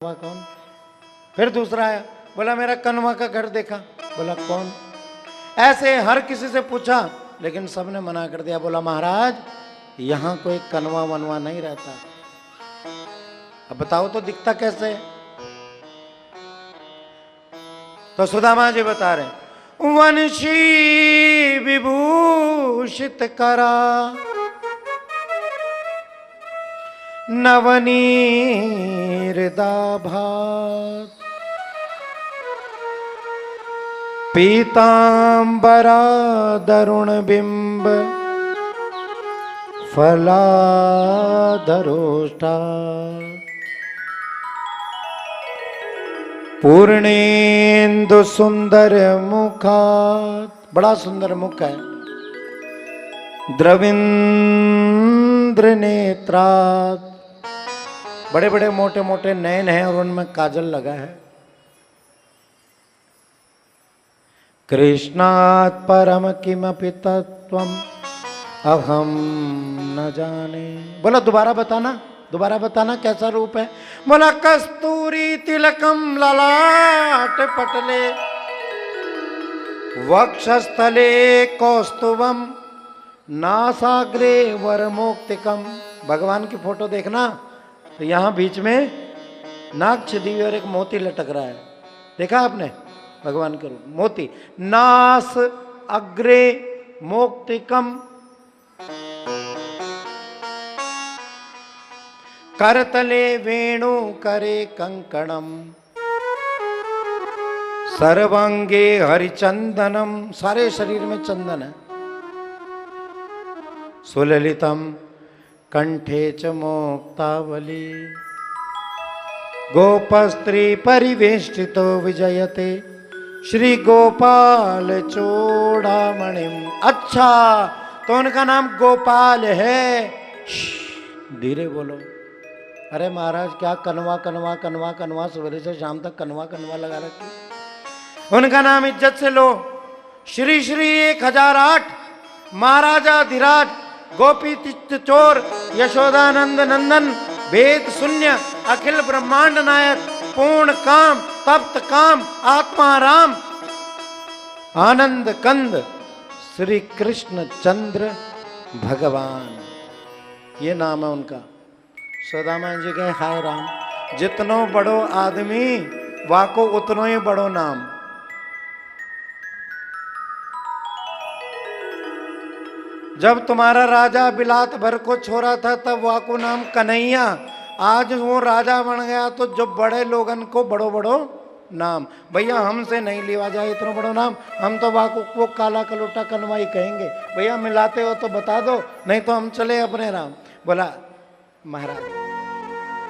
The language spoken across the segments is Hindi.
कौन? फिर दूसरा आया, बोला मेरा कनवा का घर देखा। बोला कौन? ऐसे हर किसी से पूछा, लेकिन सबने मना कर दिया। बोला महाराज यहां कोई कनवा वनवा नहीं रहता। अब बताओ तो दिखता कैसे? तो सुदामा जी बता रहे, वंशी विभूषित करा नवनीरदाभात पीतांबरा दरुण बिंब फलाधरोष्टा पूर्णेन्दु सुंदर मुखात, बड़ा सुंदर मुख है। द्रविंद्र नेत्रात, बड़े बड़े मोटे मोटे नयन हैं और उनमें काजल लगा है। कृष्णात् परम किमपि तत्त्वम् अहम न जाने। बोला दोबारा बताना कैसा रूप है? बोला कस्तूरी तिलकम ललाट पटले वक्षस्थले कौस्तुभम नासाग्रे वरमोक्तिकम। भगवान की फोटो देखना तो यहां बीच में नाक छिदी हुई और एक मोती लटक रहा है। देखा आपने भगवान के रूप? मोती। नास अग्रे मोक्तिकम, करतले वेणु करे कंकणम, सर्वांगे हरिचंदनम, सारे शरीर में चंदन है। सुललितम कंठे च मोक्तावली, गोपस्त्री परिवेष्टितो विजयते श्री गोपाल चूड़ामणिम। अच्छा तो उनका नाम गोपाल है। धीरे बोलो। अरे महाराज क्या कनवा कनवा कनवा कनवा, सवेरे से शाम तक कनवा कनवा लगा रखी। उनका नाम इज्जत से लो। श्री श्री 1008 महाराजा धीराज गोपी चित्त चोर यशोदानंद नंदन वेद शून्य अखिल ब्रह्मांड नायक पूर्ण काम तप्त काम आत्मा राम आनंद कंद श्री कृष्ण चंद्र भगवान, ये नाम है उनका। सुदामा जी कहे हाय राम, जितनो बड़ो आदमी वाको उतनो ही बड़ो नाम। जब तुम्हारा राजा बिलात भर को छोड़ा था तब वाको नाम कन्हैया। आज वो राजा बन गया तो जो बड़े लोगन को बड़ो बड़ो नाम। भैया हमसे नहीं लिया जाए इतना बड़ो नाम, हम तो वाको को काला कलोटा कनवाई कहेंगे। भैया मिलाते हो तो बता दो, नहीं तो हम चले अपने राम। बोला महाराज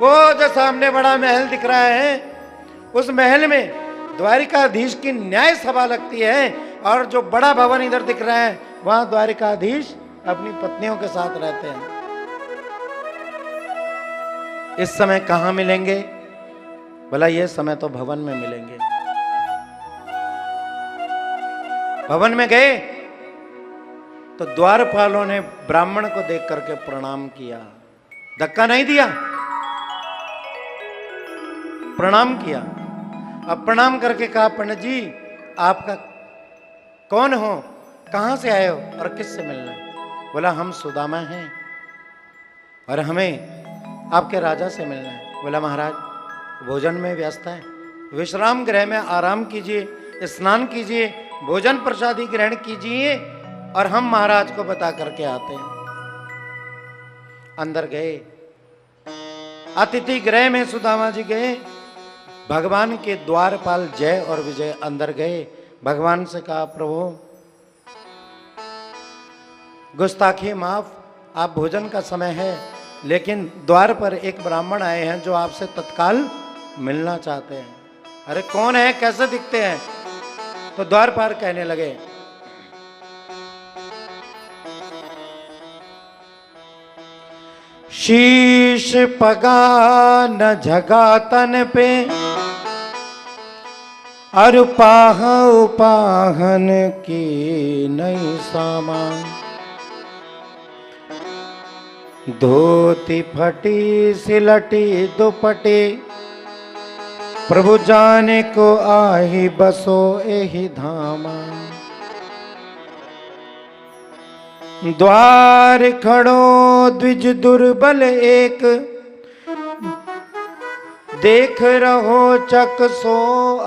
वो जो सामने बड़ा महल दिख रहा है, उस महल में द्वारिकाधीश की न्याय सभा लगती है, और जो बड़ा भवन इधर दिख रहा है वहां द्वारिकाधीश अपनी पत्नियों के साथ रहते हैं। इस समय कहां मिलेंगे? बोला ये समय तो भवन में मिलेंगे। भवन में गए तो द्वारपालों ने ब्राह्मण को देख करके प्रणाम किया, धक्का नहीं दिया, प्रणाम किया। अब प्रणाम करके कहा पंडित जी आपका कौन हो, कहां से आए हो और किससे मिलना है? बोला हम सुदामा हैं और हमें आपके राजा से मिलना है। बोला महाराज भोजन में व्यस्त है, विश्राम गृह में आराम कीजिए, स्नान कीजिए, भोजन प्रसादी ग्रहण कीजिए और हम महाराज को बता करके आते हैं। अंदर गए, अतिथि गृह में सुदामा जी गए। भगवान के द्वारपाल जय और विजय अंदर गए। भगवान से कहा प्रभु गुस्ताखी माफ, आप भोजन का समय है, लेकिन द्वार पर एक ब्राह्मण आए हैं जो आपसे तत्काल मिलना चाहते हैं। अरे कौन है, कैसे दिखते हैं? तो द्वारपाल कहने लगे शीश पगा न झगा तन पे और पाहन की नई सामान, धोती फटी सिलटी दुपटे प्रभु जाने को आही बसो एहि धामा। द्वार खड़ो द्विज दुर्बल एक, देख रहो चक सो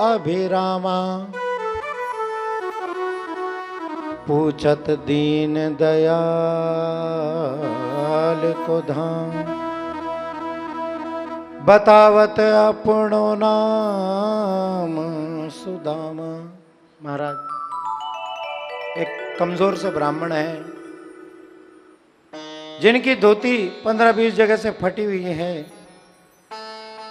अभिरामा। पूछत दीन दयाल को धाम, बतावत अपनो नाम सुदामा। महाराज, एक कमजोर से ब्राह्मण है जिनकी धोती 15-20 जगह से फटी हुई है,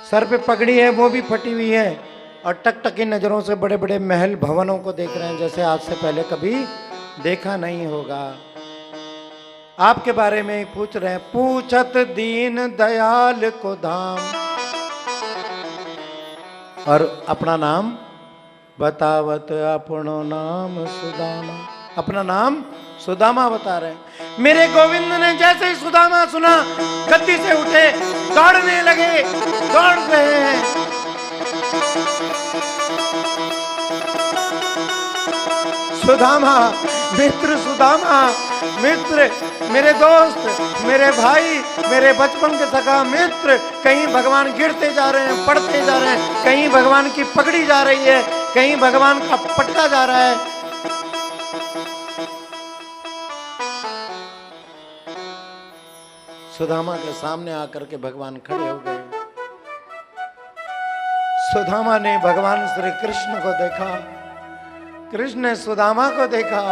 सर पे पगड़ी है वो भी फटी हुई है, और टकटकी नजरों से बड़े बड़े महल भवनों को देख रहे हैं जैसे आज से पहले कभी देखा नहीं होगा। आपके बारे में ही पूछ रहे हैं। पूछत दीन दयाल को धाम, और अपना नाम बतावत अपनो नाम सुदामा। अपना नाम सुदामा बता रहे हैं। मेरे गोविंद ने जैसे ही सुदामा सुना, गद्दी से उठे, दौड़ने लगे, दौड़ रहे हैं। सुदामा मित्र, सुदामा मित्र, मेरे दोस्त, मेरे भाई, मेरे बचपन के सखा मित्र। कहीं भगवान गिरते जा रहे हैं, पड़ते जा रहे हैं, कहीं भगवान की पगड़ी जा रही है, कहीं भगवान का पटका जा रहा है। सुदामा के सामने आकर के भगवान खड़े हो गए। सुदामा ने भगवान श्री कृष्ण को देखा, कृष्ण ने सुदामा को देखा,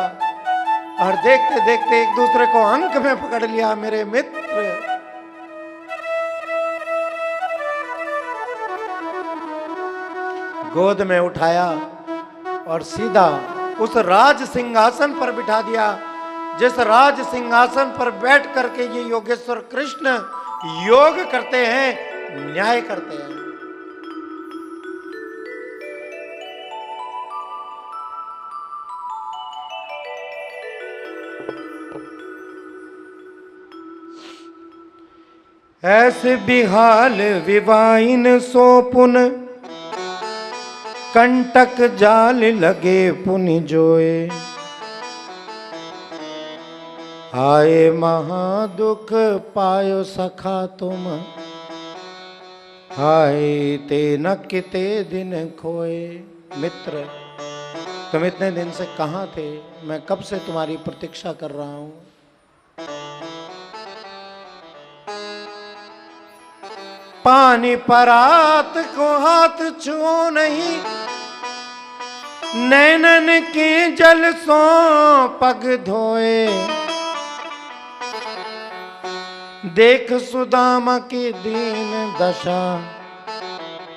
और देखते देखते एक दूसरे को अंक में पकड़ लिया। मेरे मित्र, गोद में उठाया और सीधा उस राज सिंहासन पर बिठा दिया, जिस राज सिंहासन पर बैठ करके ये योगेश्वर कृष्ण योग करते हैं, न्याय करते हैं। ऐसे बिहाल विवाइन सो पुन, कंटक जाल लगे पुनि जोए। आए महादुख पायो सखा तुम, हाय ते न किते दिन खोए। मित्र, तुम इतने दिन से कहाँ थे? मैं कब से तुम्हारी प्रतीक्षा कर रहा हूं। पानी परात को हाथ छुओ नहीं, नैनन के जल सो पग धोए। देख सुदामा की दीन दशा,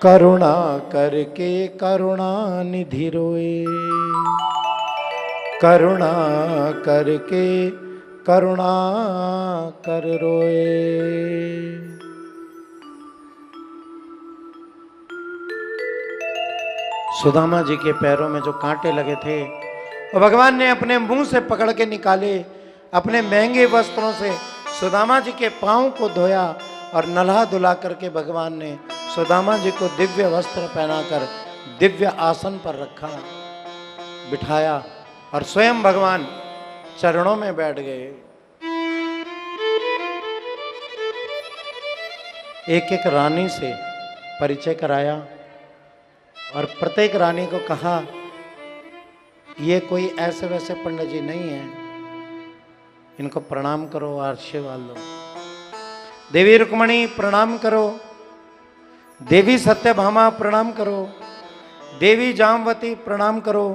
करुणा करके करुणा निधि रोए। करुणा करके करुणा कर रोए। सुदामा जी के पैरों में जो कांटे लगे थे, वो भगवान ने अपने मुंह से पकड़ के निकाले। अपने महंगे वस्त्रों से सुदामा जी के पांव को धोया, और नल्हा धुला करके भगवान ने सुदामा जी को दिव्य वस्त्र पहनाकर दिव्य आसन पर रखा, बिठाया, और स्वयं भगवान चरणों में बैठ गए। एक एक रानी से परिचय कराया, और प्रत्येक रानी को कहा, ये कोई ऐसे वैसे पंडित जी नहीं है, इनको प्रणाम करो, आशीर्वाद लो। देवी रुक्मणी प्रणाम करो, देवी सत्यभामा प्रणाम करो, देवी जामवती प्रणाम करो,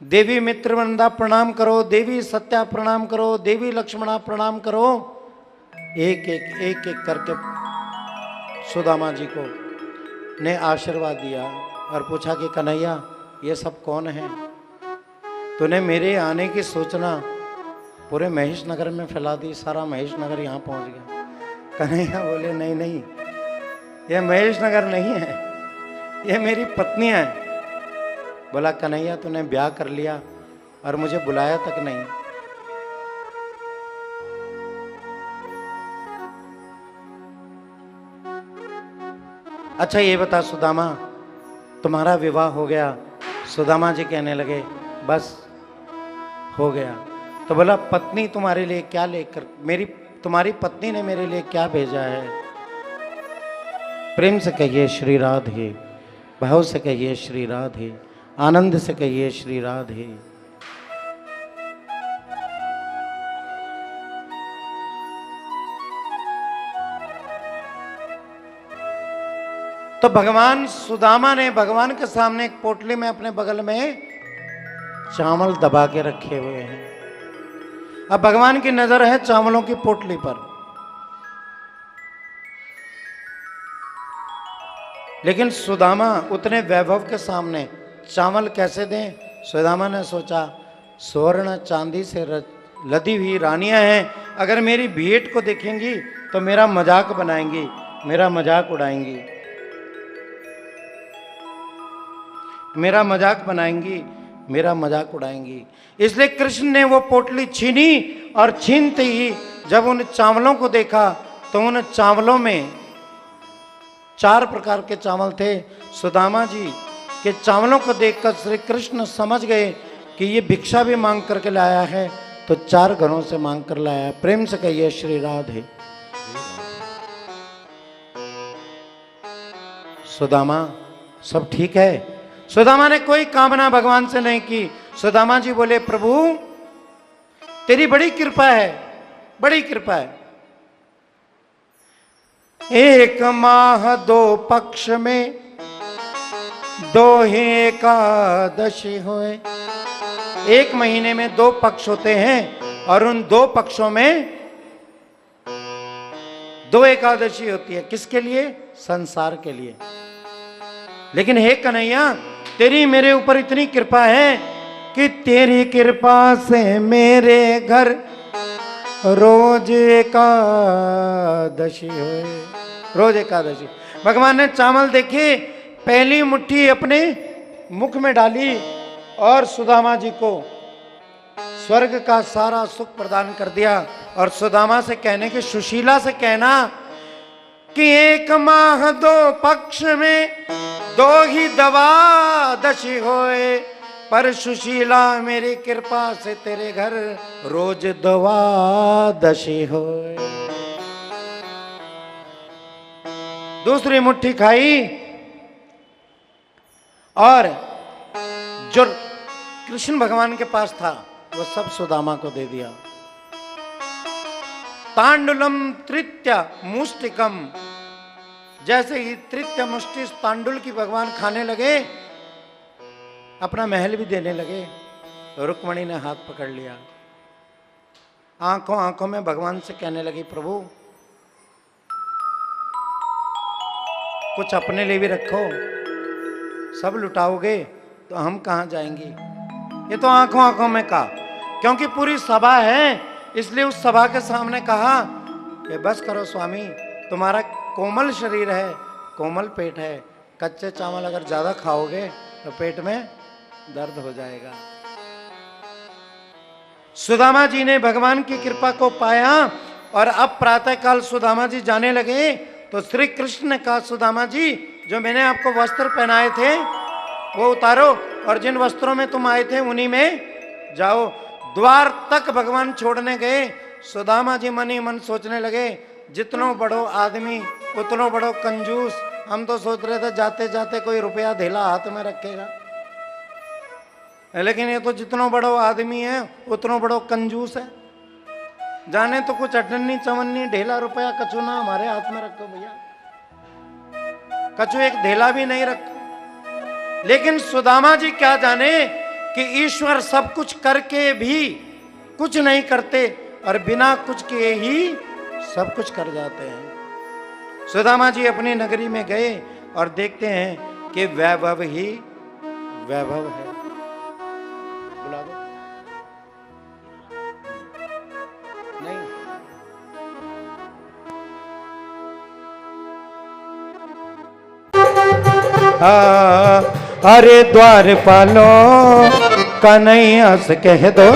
देवी मित्रवृंदा प्रणाम करो, देवी सत्या प्रणाम करो, देवी लक्ष्मणा प्रणाम करो। एक एक करके सुदामा जी को ने आशीर्वाद दिया, और पूछा कि कन्हैया, ये सब कौन है? तूने मेरे आने की सूचना पूरे महेश नगर में फैला दी, सारा महेश नगर यहाँ पहुँच गया। कन्हैया बोले, नहीं नहीं, ये महेश नगर नहीं है, ये मेरी पत्नी है। बोला, कन्हैया तूने ब्याह कर लिया और मुझे बुलाया तक नहीं। अच्छा ये बता सुदामा, तुम्हारा विवाह हो गया? सुदामा जी कहने लगे बस हो गया। तो बोला पत्नी तुम्हारे लिए क्या लेकर, तुम्हारी पत्नी ने मेरे लिए क्या भेजा है? प्रेम से कहिए श्री राधे, भाव से कहिए श्री राधे, आनंद से कहिए श्री राधे। तो भगवान सुदामा ने भगवान के सामने एक पोटली में अपने बगल में चावल दबा के रखे हुए हैं। अब भगवान की नजर है चावलों की पोटली पर, लेकिन सुदामा उतने वैभव के सामने चावल कैसे दें? सुदामा ने सोचा स्वर्ण चांदी से लदी हुई रानियां हैं, अगर मेरी भेंट को देखेंगी तो मेरा मजाक बनाएंगी, मेरा मजाक उड़ाएंगी, मेरा मजाक बनाएंगी, मेरा मजाक उड़ाएंगी। इसलिए कृष्ण ने वो पोटली छीनी और छीनते ही जब उन चावलों को देखा तो उन चावलों में 4 प्रकार के चावल थे। सुदामा जी के चावलों को देखकर श्री कृष्ण समझ गए कि ये भिक्षा भी मांग करके लाया है, तो 4 घरों से मांग कर लाया। प्रेम से कहिए श्री राधे। सुदामा सब ठीक है? सुदामा ने कोई कामना भगवान से नहीं की। सुदामा जी बोले प्रभु तेरी बड़ी कृपा है, बड़ी कृपा है। 1 माह 2 पक्ष में 2 ही एकादशी हुए। 1 महीने में 2 पक्ष होते हैं और उन 2 पक्षों में 2 एकादशी होती है। किसके लिए? संसार के लिए। लेकिन हे कन्हैया तेरी मेरे ऊपर इतनी कृपा है कि तेरी कृपा से मेरे घर रोज एकादशी होए, रोज एकादशी। भगवान ने चावल देखे, पहली मुट्ठी अपने मुख में डाली और सुदामा जी को स्वर्ग का सारा सुख प्रदान कर दिया। और सुदामा से कहने के, सुशीला से कहना कि 1 माह 2 पक्ष में 2 ही द्वादशी होए, पर सुशीला मेरी कृपा से तेरे घर रोज द्वादशी होए। दूसरी मुट्ठी खाई और जो कृष्ण भगवान के पास था वो सब सुदामा को दे दिया। तांडुलम तृत्य मुष्टिकम, जैसे ही तृत्य मुष्टि तांडुल की भगवान खाने लगे, अपना महल भी देने लगे। तो रुक्मणी ने हाथ पकड़ लिया, आंखों आंखों में भगवान से कहने लगी प्रभु कुछ अपने लिए भी रखो, सब लुटाओगे तो हम कहाँ जाएंगे। ये तो आंखों आंखों में कहा, क्योंकि पूरी सभा है इसलिए उस सभा के सामने कहा कि बस करो स्वामी, तुम्हारा कोमल शरीर है, कोमल पेट है, कच्चे चावल अगर ज्यादा खाओगे तो पेट में दर्द हो जाएगा। सुदामा जी ने भगवान की कृपा को पाया और अब प्रातःकाल सुदामा जी जाने लगे तो श्री कृष्ण ने कहा सुदामा जी जो मैंने आपको वस्त्र पहनाए थे वो उतारो और जिन वस्त्रों में तुम आए थे उन्हीं में जाओ। द्वार तक भगवान छोड़ने गए। सुदामा जी मन ही मन सोचने लगे जितनो बड़ो आदमी उतनो बड़ो कंजूस। हम तो सोच रहे थे जाते जाते कोई रुपया धेला हाथ में रखेगा, लेकिन ये तो जितनो बड़ो आदमी है उतनो बड़ो कंजूस है। जाने तो कुछ अठन्नी चवन्नी ढेला रुपया कछु ना हमारे हाथ में रखो भैया, कछु एक धेला भी नहीं रखो। लेकिन सुदामा जी क्या जाने कि ईश्वर सब कुछ करके भी कुछ नहीं करते और बिना कुछ किए ही सब कुछ कर जाते हैं। सुदामा जी अपनी नगरी में गए और देखते हैं कि वैभव ही वैभव है। बुला दो। नहीं, अरे द्वारपालो कन्हैया से कह दो,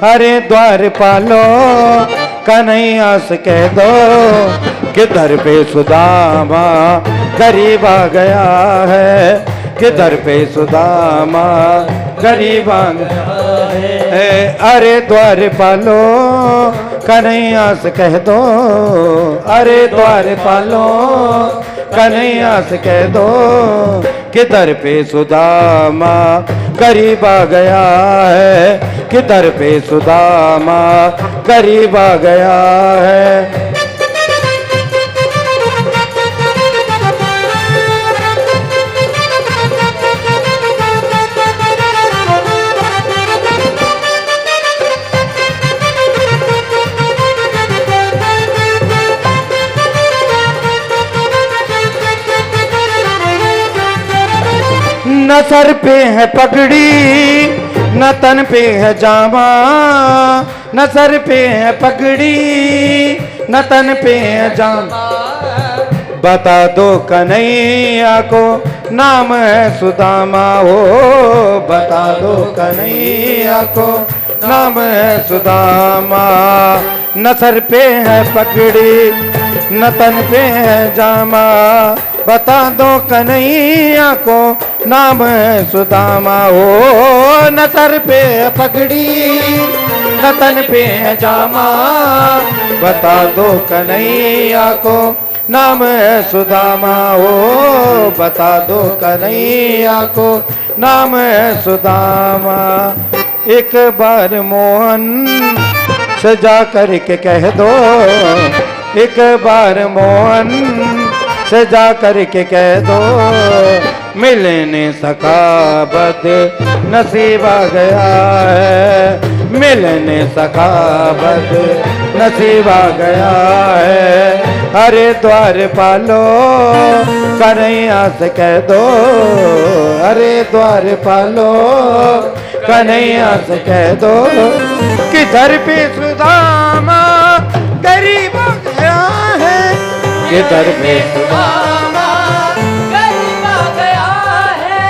अरे द्वारपालो कन्हैया से कह दो कि दर पे सुदामा गरीब आ गया है, कि दर पे सुदामा गरीब आ गया है। अरे द्वार पालो कन्हैया से कह दो, अरे द्वार पालो कन्हैया से कह दो कि दर पे सुदामा गरीब आ गया है, कि दर पे सुदामा गरीब आ गया है। न सर पे है पगड़ी न तन पे है जामा, न सर पे है पगड़ी न तन पे है जामा। बता दो कन्हैया को नाम है सुदामा, हो बता दो कन्हैया को नाम है सुदामा। न सर पे है पगड़ी न तन पे है जामा, बता दो कन्हैया को नाम है सुदामा। हो न सर पे पगड़ी न तन पे जामा, बता दो कन्हैया को नाम है सुदामा। हो बता दो कन्हैया को नाम है सुदामा। एक बार मोहन सजा करके कह दो, एक बार मोहन सजा करके कह दो मिलने सका बद नसीब आ गया है, मिलने सका बद नसीब आ गया है। अरे द्वार पालो कन्हैया से कह दो, अरे द्वार पालो कन्हैया से कह दो कि दर पे सुदामा गरीब आ गया है, कि दर पे सुदामा गरीब आ गया है।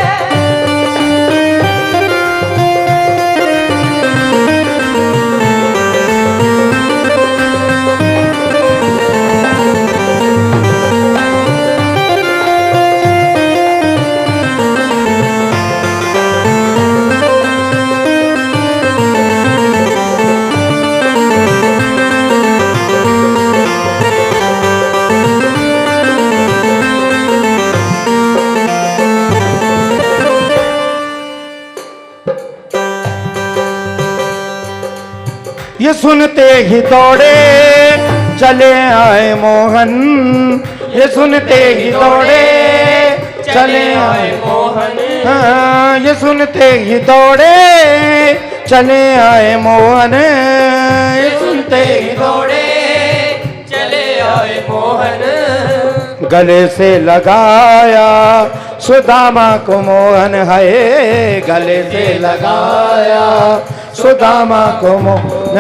ये सुनते ही दौड़े चले आए मोहन, ये सुनते ही दौड़े चले आए मोहन। हाँ, ये सुनते ही दौड़े चले आए मोहन, ये सुनते ही दौड़े चले आए मोहन। गले से लगाया सुदामा को मोहन है, गले से लगाया सुदामा को मोहन,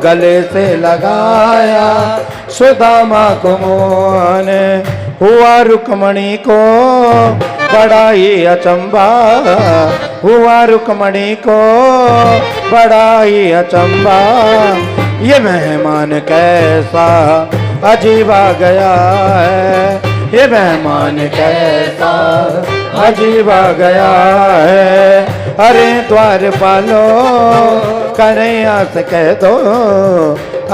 गले से लगाया सुदामा को मोहन। हुआ रुक्मणी को बड़ा ही अचंबा, हुआ रुक्मणी को बड़ा ही अचंबा। ये मेहमान कैसा अजीब आ गया है, ये मेहमान कैसा अजीब आ गया है। अरे द्वार पालो कन्हैया से कह दो,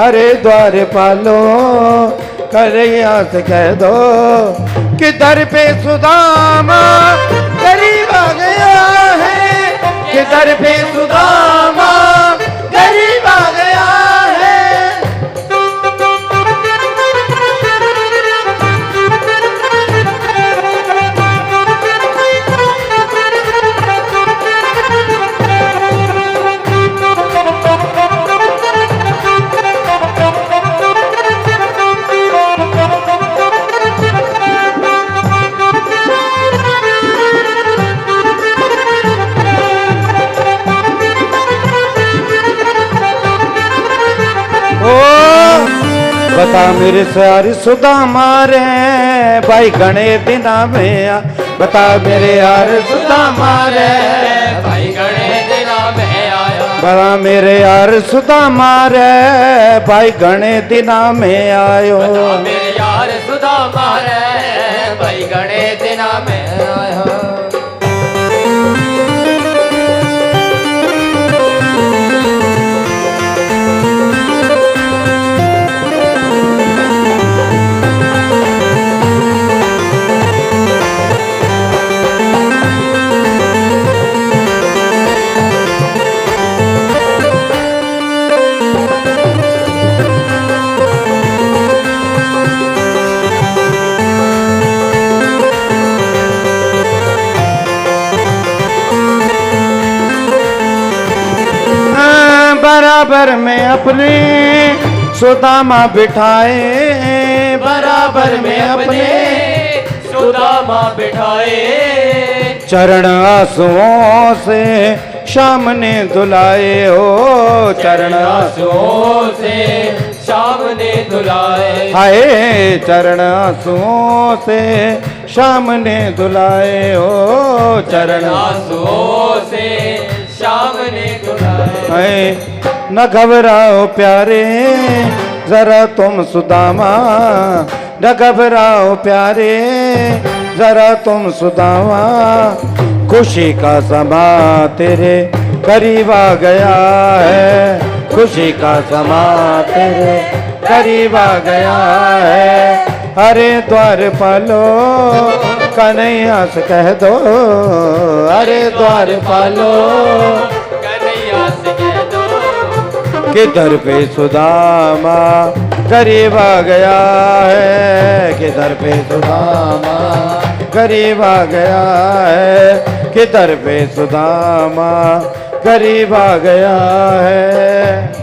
अरे द्वार पालो कन्हैया से कह दो कि दर पे सुदामा गरीब आ गया है, कि दर पे सुदामा गरीब आ गया है। बता मेरे सारी सुदामा रे भाई गणे दिना में आ, बता मेरे यार सुदामा रे भाई गणे दिना में आया, बड़ा मेरे यार सुदामा रे भाई घणे दिना में आयो। मेरे यार सुदामा रे भाई घणे दिना में आयो। बराबर में अपने सुदामा बिठाए, बराबर में अपने सुदामा बिठाए। चरण आंसुओं से शाम ने धुलाए हो, चरण आंसुओं से शाम ने धुलाए। हाय चरण आंसुओं से शाम ने धुलाए हो, चरण आंसुओं से शाम ने धुलाए। न घबराओ प्यारे जरा तुम सुदामा, न घबराओ प्यारे जरा तुम सुदामा। खुशी का समा तेरे करीब आ गया है, खुशी का समा तेरे करीब आ गया है। अरे द्वार पालो कन्हैया से कह दो, अरे द्वार पालो कन्हैया से कह दो किधर पे सुदामा करीब आ गया है, किधर पे सुदामा करीब आ गया है, किधर पे सुदामा करीब आ गया है।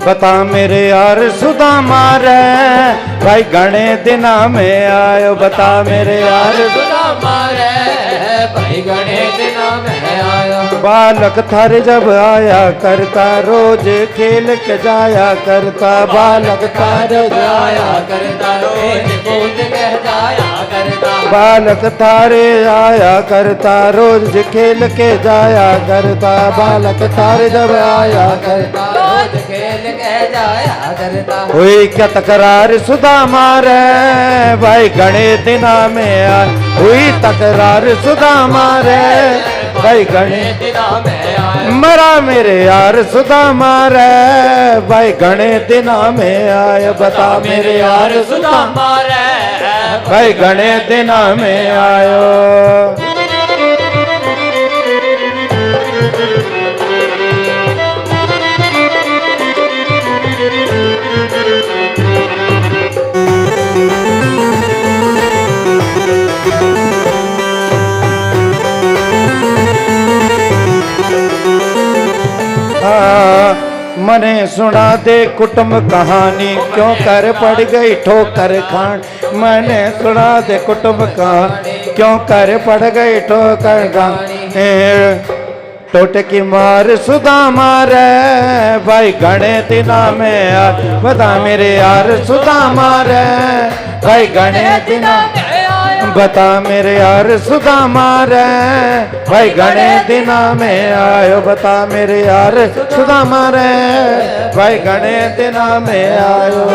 बता मेरे यार सुदामा रे भाई घणे दिना में आयो, बता मेरे यार सुदामा रे भाई घणे दिना में आयो। बालक थारे जब आया करता रोज खेल के जाया करता, बालक थारे आया करता रोज कूद के जाया करता, बालक थारे आया करता रोज खेल के जाया करता, बालक थारे जब आया करता रोज खेल के जाया करता। हुई क्या तकरार सुदामा रे भाई घणे दिना में आ, हुई तकरार सुदामा रे भाई घणे दिना में आयो। मरा मेरे यार सुदामा रे भाई घणे दिना में आयो, बता मेरे यार सुदामा रे भाई घणे दिना में आयो। मने सुना दे कुटुंब कहानी क्यों कर पड़ गई ठोकर खान, मैंने सुना दे कुटुंब कहानी क्यों कर पड़ गई ठोकर खान। टोटे की मार सुदामा रे भाई घणे दिना में आ, बता मेरे यार सुदामा रे भाई घणे दिना बता मेरे यार सुदामा रे भाई घणे दिना में आयो, बता मेरे यार सुदामा रे भाई घणे दिना में आयो।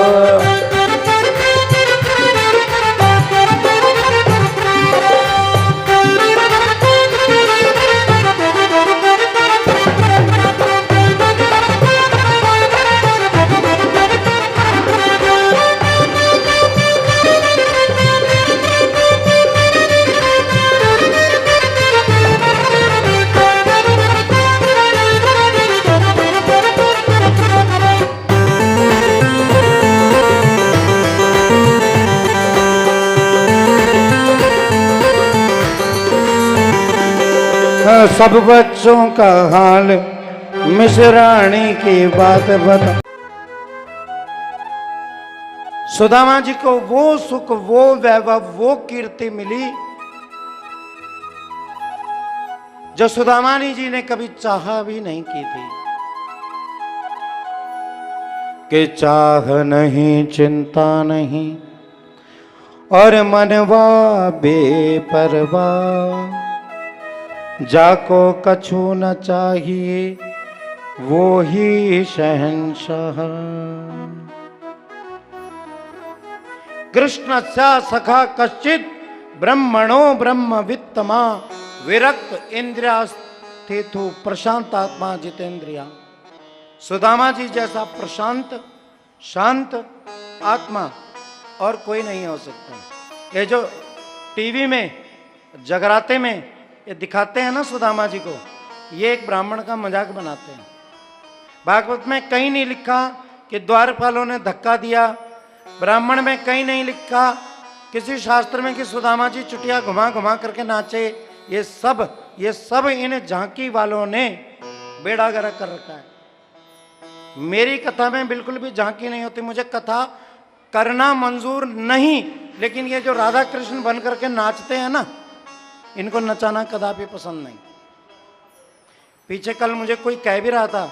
सब बच्चों का हाल मिश्राणी की बात बता। सुदामा जी को वो सुख, वो वैभव, वो कीर्ति मिली जो सुदामानी जी ने कभी चाहा भी नहीं की थी। कि चाह नहीं, चिंता नहीं, और मनवा बेपरवाह, जाको कछु न चाहिए वो ही शहंशाह। कृष्ण सा सखा कश्चित ब्रह्मणो ब्रह्मवित्तमा, विरक्त इंद्रियास्थितु प्रशांत आत्मा जितेंद्रिया। सुदामा जी जैसा प्रशांत शांत आत्मा और कोई नहीं हो सकता। ये जो टीवी में जगराते में ये दिखाते हैं ना सुदामा जी को, ये एक ब्राह्मण का मजाक बनाते हैं। भागवत में कहीं नहीं लिखा कि द्वारपालों ने धक्का दिया, ब्राह्मण में कहीं नहीं लिखा किसी शास्त्र में कि सुदामा जी चुटिया घुमा घुमा करके नाचे। ये सब इन झांकी वालों ने बेड़ा गर्क कर रखा है। मेरी कथा में बिल्कुल भी झांकी नहीं होती, मुझे कथा करना मंजूर नहीं, लेकिन ये जो राधा कृष्ण बन करके नाचते हैं ना, इनको नचाना कदापि पसंद नहीं। पीछे कल मुझे कोई कह भी रहा था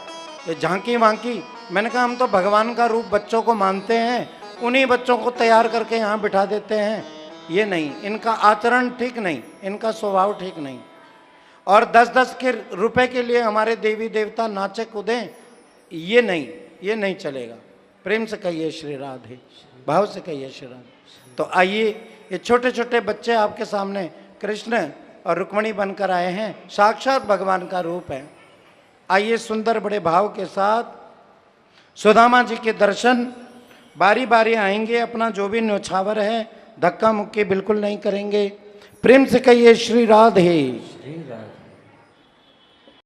ये झांकी वांकी, मैंने कहा हम तो भगवान का रूप बच्चों को मानते हैं, उन्हीं बच्चों को तैयार करके यहाँ बिठा देते हैं। ये नहीं, इनका आचरण ठीक नहीं, इनका स्वभाव ठीक नहीं। और 10-10 के रुपए के लिए हमारे देवी देवता नाचे कूदें, ये नहीं चलेगा। प्रेम से कहिए श्री राधे, भाव से कहिए श्री राधे। तो आइए, ये छोटे छोटे बच्चे आपके सामने कृष्ण और रुक्मणी बनकर आए हैं, साक्षात भगवान का रूप है। आइए सुंदर बड़े भाव के साथ सुदामा जी के दर्शन बारी बारी आएंगे। अपना जो भी न्योछावर है धक्का मुक्की बिल्कुल नहीं करेंगे। प्रेम से कहिए श्री राधे।